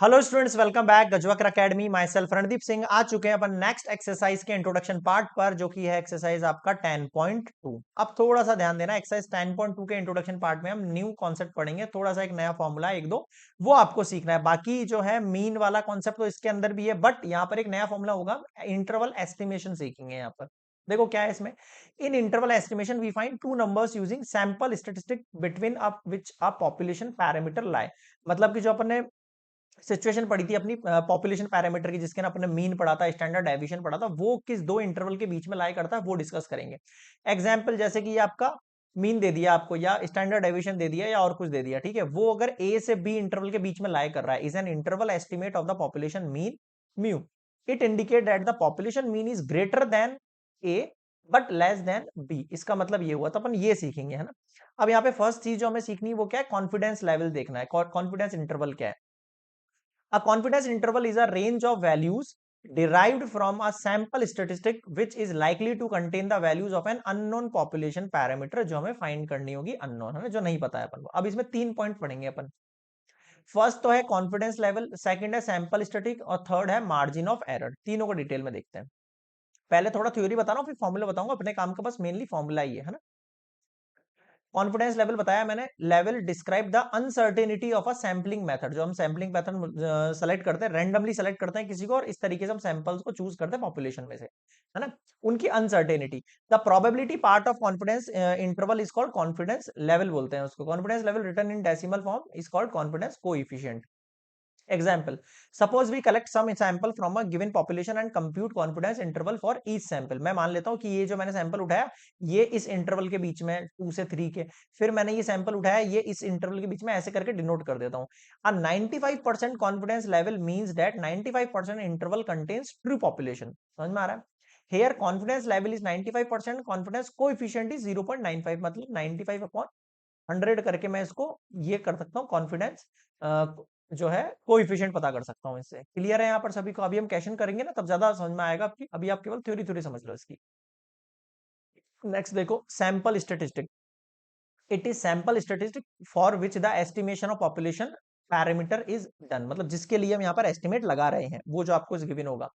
Hello students, welcome back Gajvakra academy. Myself Randeep Singh. आ चुके हैं अपन नेक्स्ट एक्सरसाइज के इंट्रोडक्शन पार्ट पर, जो कि है एक्सरसाइज आपका 10.2। अब थोड़ा सा ध्यान देना, एक्सरसाइज 10.2 के इंट्रोडक्शन पार्ट में हम न्यू कॉन्सेप्ट पढ़ेंगे। थोड़ा सा एक नया फॉर्मूला एक दो वो आपको सीखना है। बाकी जो है मीन वाला कॉन्सेप्ट तो इसके अंदर भी है, बट यहाँ पर एक नया फॉर्मूला होगा, इंटरवल एस्टिमेशन सीखेंगे यहाँ पर। देखो क्या है इसमें। In interval estimation we find two numbers using sample statistic between up which a population parameter lie. मतलब कि जो अपन ने सिचुएशन पढ़ी थी अपनी पॉपुलेशन पैरामीटर की, जिसके ना अपने मीन पढ़ा था, स्टैंडर्ड डेविएशन पढ़ा था, वो किस दो इंटरवल के बीच में लाई करता है वो डिस्कस करेंगे। एग्जांपल जैसे कि ये आपका मीन दे दिया आपको, या स्टैंडर्ड डेविएशन दे दिया, या और कुछ दे दिया, ठीक है। वो अगर ए से बी इंटरवल के बीच में लाई कर रहा है, is an interval estimate of the population mean mu. It indicate that the population mean is greater than A but less than B. इसका मतलब ये हुआ, तो अपन ये सीखेंगे, है ना। अब यहाँ पे फर्स्ट चीज जो हमें सीखनी है वो क्या है, कॉन्फिडेंस लेवल देखना है। कॉन्फिडेंस इंटरवल क्या है। A confidence interval is a range of values derived from a sample statistic which is likely to contain the values of an unknown population parameter, जो हमें फाइंड करनी होगी अननोन, है ना, जो नहीं पता है अपन को। अब इसमें 3 पॉइंट पढ़ेंगे अपन। फर्स्ट तो है कॉन्फिडेंस लेवल, सेकंड है सैंपल स्टैटिक, और थर्ड है मार्जिन ऑफ एरर। तीनों को डिटेल में देखते हैं। पहले थोड़ा थ्योरी बता रहा हूँ, फिर फॉर्मूला बताऊंगा। अपने काम का बस मेनली फॉर्मूला ही है ना। कॉन्फिडेंस लेवल बताया मैंने। Level describe the uncertainty of a sampling method. जो हम सैम्पलिंग मेथड सेलेक्ट करते हैं, रैंडमली सेलेक्ट करते हैं किसी को, और इस तरीके से हम सैंपल्स को चूज करते हैं पॉपुलेशन में से, है ना। उनकी uncertainty, the probability part of confidence interval is called confidence level बोलते हैं उसको। Confidence level written in decimal form is called confidence coefficient. Example, suppose we collect some sample from a given population and compute confidence interval for each sample। मैं मान लेता हूं कि ये जो मैंने सैंपल उठाया ये इस इंटरवल के बीच में 2 से 3 के, फिर मैंने ये सैंपल उठाया ये इस इंटरवल के बीच में, ऐसे करके डिनोट कर देता हूं। A 95% confidence level means that 95% interval contains true population। समझ में आ रहा है। Here confidence level is 95%, confidence coefficient is 0.95, मतलब 95 upon 100 करके मैं इसको ये कर सकता हूँ, कॉन्फिडेंस जो है कोएफिशिएंट पता कर सकता हूँ इससे। क्लियर है यहाँ पर सभी को। अभी हम क्वेश्चन करेंगे ना, तब ज्यादा समझ में आएगा आपकी। अभी आप केवल थ्योरी थ्योरी समझ लो इसकी। नेक्स्ट देखो, sample statistic. It is sample statistic for which the estimation of population parameter is done. मतलब जिसके लिए हम यहाँ पर एस्टिमेट लगा रहे हैं, वो जो आपको गिवन होगा।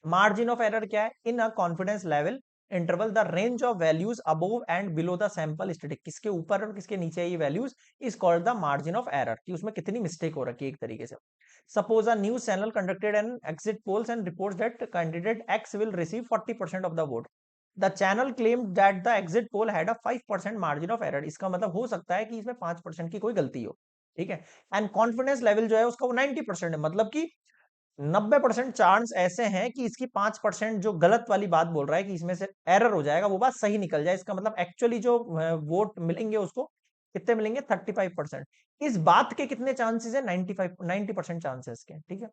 मार्जिन ऑफ एरर क्या है, in a confidence level interval the range of values above and below the sample static. किसके ऊपर और किसके नीचे है ये values, is called the margin of error, कि उसमें कितनी मिस्टेक हो रखी है एक तरीके से। Suppose a news channel conducted an exit polls and reports that candidate x will receive 40% of the vote. The channel claim that the exit poll had a 5% margin of error. इसका मतलब हो सकता है कि इसमें 5% की कोई गलती हो, ठीक है। एंड कॉन्फिडेंस लेवल जो है उसका वो 90% है, मतलब कि 90% चांस ऐसे हैं कि इसकी 5% जो गलत वाली बात बोल रहा है कि इसमें से एरर हो जाएगा, वो बात सही निकल जाए। इसका मतलब एक्चुअली जो वोट मिलेंगे उसको कितने मिलेंगे, 35%। इस बात के कितने चांसेस है, 90% चांसेस के, ठीक है।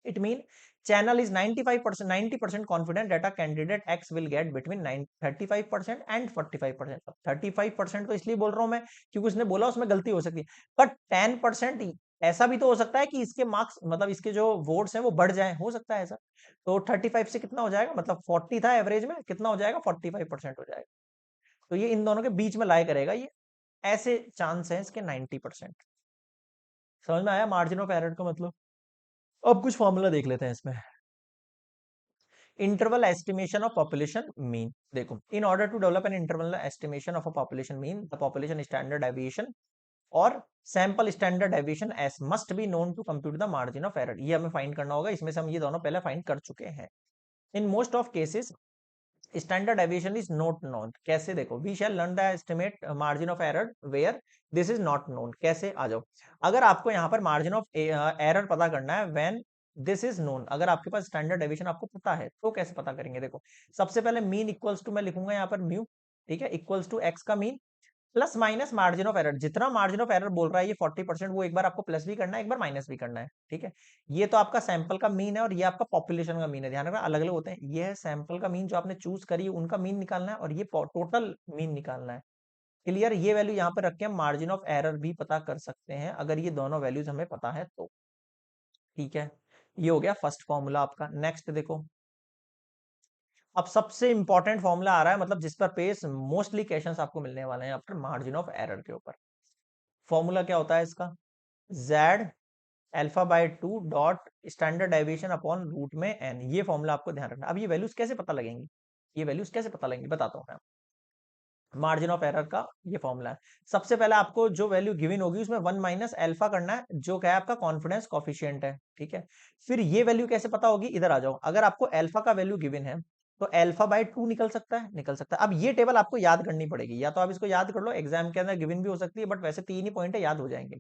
It mean channel is 95%, 90% confident data candidate x will get between 35% and 45%। 35% तो इसलिए बोल रहा हूं मैं क्योंकि उसने बोला उसमें गलती हो सकती है, बट 10% ऐसा भी तो हो सकता है कि इसके मार्क्स, मतलब इसके जो वोट्स हैं वो बढ़ जाए, हो सकता है ऐसा। तो 35 से कितना हो जाएगा, मतलब 40 था एवरेज में, कितना हो जाएगा, 45% हो जाएगा। तो ये इन दोनों के बीच में लाई करेगा ये। ऐसे चांस है इसके 90%। समझ में आया मार्जिन ऑफ एरर का मतलब। अब कुछ फॉर्मूला देख लेते हैं इसमें। Interval estimation of population mean. देखो, in order to develop an interval estimation of a population mean, the population standard deviation और sample standard deviation s must be known to compute the margin of error. ये हमें find करना होगा। इसमें से हम ये दोनों पहले फाइंड कर चुके हैं। In most of cases standard deviation is not known. कैसे, देखो, we shall learn the estimate margin of error where this is not known. कैसे, आ जाओ। अगर आपको यहाँ पर मार्जिन ऑफ एरर पता करना है व्हेन दिस इज नोन, अगर आपके पास स्टैंडर्ड डेविएशन आपको पता है, तो कैसे पता करेंगे। देखो, सबसे पहले मीन इक्वल्स टू मैं लिखूंगा यहाँ पर म्यू, ठीक है, इक्वल्स टू एक्स का mean plus minus margin of error. जितना मार्जिन ऑफ एरर बोल रहा है ये 40%, वो एक बार आपको प्लस भी करना है, एक बार माइनस भी करना है, ठीक है। ये तो आपका सैंपल का मीन है और ये आपका पॉपुलेशन का मीन है। ध्यान रखना, अलग अलग होते हैं। ये है सैंपल का मीन जो आपने चूज करी, उनका मीन निकालना है, और ये टोटल मीन निकालना है। क्लियर। ये वैल्यू यहाँ पे रख के हम मार्जिन ऑफ एरर भी पता कर सकते हैं, अगर ये दोनों वैल्यूज हमें पता है तो, ठीक है। ये हो गया फर्स्ट फॉर्मूला आपका। नेक्स्ट देखो, अब सबसे इंपॉर्टेंट फॉर्मूला आ रहा है, मतलब जिस पर पेस मोस्टली क्वेश्चंस आपको मिलने वाले हैं आफ्टर मार्जिन ऑफ एरर के ऊपर। फॉर्मूला क्या होता है इसका, Z alpha by 2 dot standard deviation upon root में एन, ये फॉर्मूला आपको ध्यान रखना। अब ये वैल्यूज कैसे पता लगेंगी, ये वैल्यूज कैसे पता लगेंगी बताता हूँ मैं। मार्जिन ऑफ एरर का ये फॉर्मूला है। सबसे पहले आपको जो वैल्यू गिवन होगी उसमें 1 माइनस अल्फा करना है, जो क्या है आपका कॉन्फिडेंस कॉफिशिएंट है, ठीक है। फिर ये वैल्यू कैसे पता होगी, इधर आ जाओ। अगर आपको अल्फा का वैल्यू गिवन है तो अल्फा बाय 2 निकल सकता है, निकल सकता है। अब ये टेबल आपको याद करनी पड़ेगी, या तो आप इसको याद कर लो, एग्जाम के अंदर गिवन भी हो सकती है, बट वैसे 3 ही पॉइंट है, याद हो जाएंगे।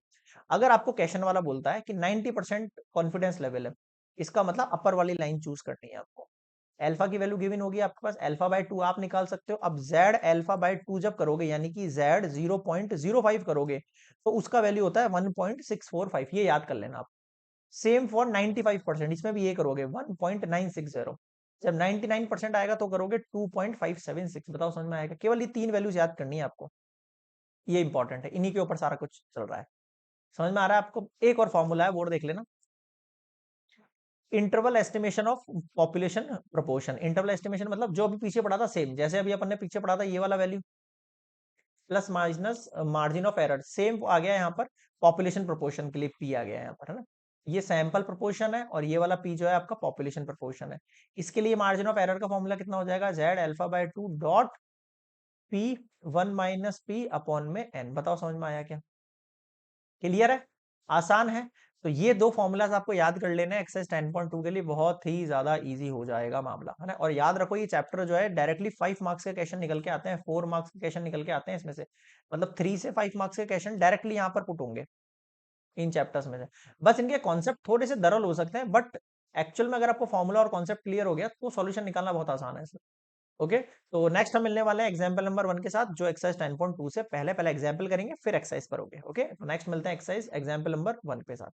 अगर आपको क्वेश्चन वाला बोलता है कि 90% कॉन्फिडेंस लेवल है, इसका मतलब अपर वाली लाइन चूज करनी है आपको। अल्फा की वैल्यू गिवन होगी आपके पास, अल्फा बाय 2 आप निकाल सकते हो। अब जेड अल्फा बाय 2 जब करोगे, यानी कि जेड 0.05 करोगे, तो उसका वैल्यू होता है 1.645, ये याद कर लेना आप। सेम फॉर 95%, इसमें भी ये करोगे 1.960। जब 99% आएगा तो करोगे 2.576। बताओ समझ में आएगा? केवल ये 3 वैल्यूज याद करनी है आपको, ये इंपॉर्टेंट है, इन्हीं के ऊपर सारा कुछ चल रहा है। समझ में आ रहा है आपको? एक और फॉर्मूला है, वो देख लेना। Interval estimation of population proportion. Interval estimation मतलब जो अभी पीछे पढ़ा था सेम, जैसे अभी अपन ने पीछे पढ़ा था, ये वाला value plus minus margin of error, same आ गया यहाँ पर। पॉपुलेशन प्रोपोर्शन के लिए पी आ गया यहाँ पर, है ना। ये सैंपल प्रोपोर्शन है और ये वाला पी जो है आपका पॉपुलेशन प्रोपोर्शन है। इसके लिए मार्जिन ऑफ एरर का फॉर्मूला कितना हो जाएगा, Z alpha by 2 dot P 1 minus P upon में एन। बताओ समझ में आया क्या? क्लियर है? आसान है। तो ये दो फॉर्मूलाज आपको याद कर लेना है एक्सरसाइज 10.2 के लिए, बहुत ही ज्यादा इजी हो जाएगा मामला, है ना। और याद रखो ये चैप्टर जो है डायरेक्टली 5 मार्क्स के क्वेश्चन निकल के आते हैं, 4 मार्क्स के क्वेश्चन निकल के आते हैं इसमें से। मतलब 3 से 5 मार्क्स के क्वेश्चन डायरेक्टली यहाँ पर पुट होंगे इन चैप्टर्स में से। बस इनके कॉन्सेप्ट थोड़े से दरल हो सकते हैं, बट एक्चुअल में अगर आपको फॉर्मूला और कॉन्सेप्ट क्लियर हो गया तो सॉल्यूशन निकालना बहुत आसान है इसमें। ओके, तो नेक्स्ट हम मिलने वाले हैं एग्जाम्पल नंबर 1 के साथ, जो एक्सरसाइज 10.2 से पहले पहले एग्जाम्पल करेंगे फिर एक्सरसाइज करोगे। ओके, तो नेक्स्ट मिलते हैं एक्सरसाइज एग्जाम्पल नंबर 1 के साथ।